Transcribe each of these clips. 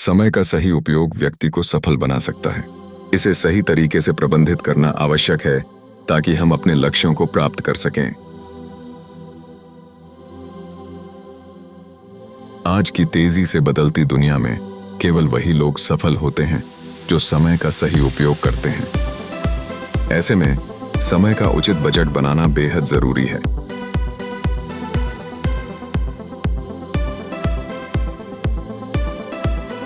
समय का सही उपयोग व्यक्ति को सफल बना सकता है। इसे सही तरीके से प्रबंधित करना आवश्यक है ताकि हम अपने लक्ष्यों को प्राप्त कर सकें। आज की तेजी से बदलती दुनिया में केवल वही लोग सफल होते हैं जो समय का सही उपयोग करते हैं। ऐसे में समय का उचित बजट बनाना बेहद जरूरी है।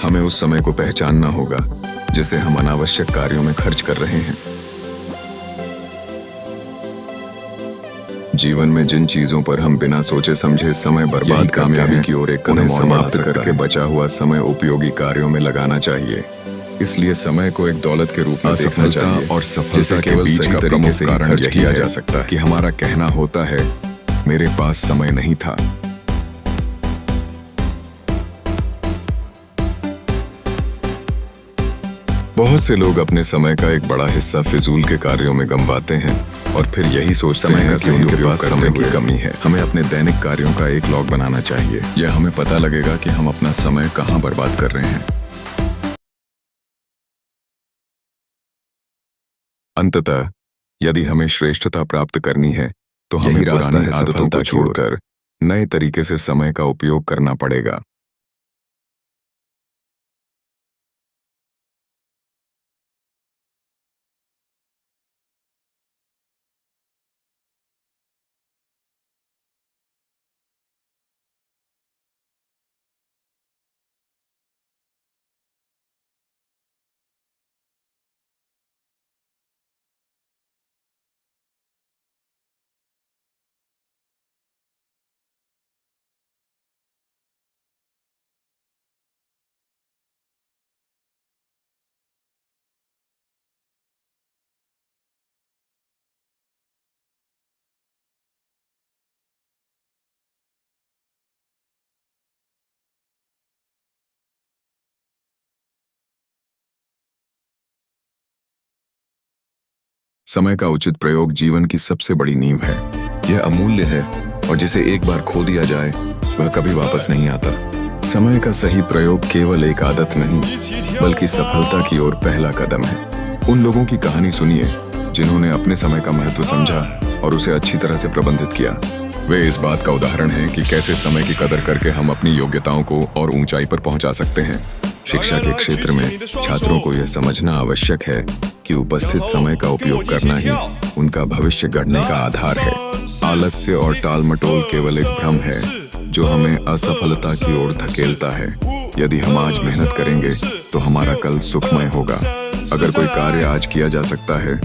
हमें उस समय को पहचानना होगा जिसे हम अनावश्यक कार्यों में खर्च कर रहे हैं। जीवन में जिन चीजों पर हम बिना सोचे समझे समय बर्बाद कामयाबी की ओर एक कदम समाप्त करके बचा हुआ समय उपयोगी कार्यों में लगाना चाहिए। इसलिए समय को एक दौलत के रूप में देखना चाहिए और सफलता के बीच का प्रमुख कारण यही किया जा सकता है कि हमारा कहना होता है, मेरे पास समय नहीं था। बहुत से लोग अपने समय का एक बड़ा हिस्सा फिजूल के कार्यों में गंवाते हैं और फिर यही सोचते हैं कि उनके पास समय की कमी है। हमें अपने दैनिक कार्यों का एक लॉग बनाना चाहिए। यह हमें पता लगेगा कि हम अपना समय कहाँ बर्बाद कर रहे हैं। अंततः यदि हमें श्रेष्ठता प्राप्त करनी है तो हमें पुरानी आदतों को छोड़कर नए तरीके से समय का उपयोग करना पड़ेगा। समय का उचित प्रयोग जीवन की सबसे बड़ी नींव है। यह अमूल्य है और जिसे एक बार खो दिया जाए वह कभी वापस नहीं आता। समय का सही प्रयोग केवल एक आदत नहीं बल्कि सफलता की ओर पहला कदम है। उन लोगों की कहानी सुनिए जिन्होंने अपने समय का महत्व समझा और उसे अच्छी तरह से प्रबंधित किया। वे इस बात का उदाहरण हैं कि कैसे समय की कदर करके हम अपनी योग्यताओं को और ऊंचाई पर पहुंचा सकते हैं। शिक्षा के क्षेत्र में छात्रों को यह समझना आवश्यक है कि उपस्थित समय का उपयोग करना ही उनका भविष्य गढ़ने का आधार है। आलस्य और टालमटोल केवल एक भ्रम है जो हमें असफलता की ओर धकेलता है। यदि हम आज मेहनत करेंगे तो हमारा कल सुखमय होगा। अगर कोई कार्य आज किया जा सकता है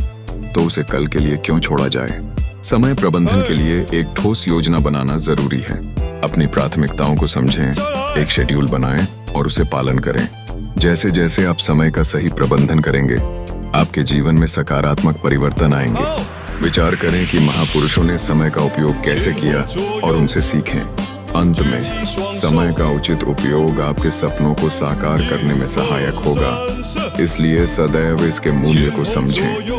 तो उसे कल के लिए क्यों छोड़ा जाए। समय प्रबंधन के लिए एक ठोस योजना बनाना जरूरी है। अपनी प्राथमिकताओं को समझें, एक शेड्यूल बनाएं और उसे पालन करें। जैसे जैसे आप समय का सही प्रबंधन करेंगे आपके जीवन में सकारात्मक परिवर्तन आएंगे। विचार करें कि महापुरुषों ने समय का उपयोग कैसे किया और उनसे सीखें। अंत में समय का उचित उपयोग आपके सपनों को साकार करने में सहायक होगा। इसलिए सदैव इसके मूल्य को समझें।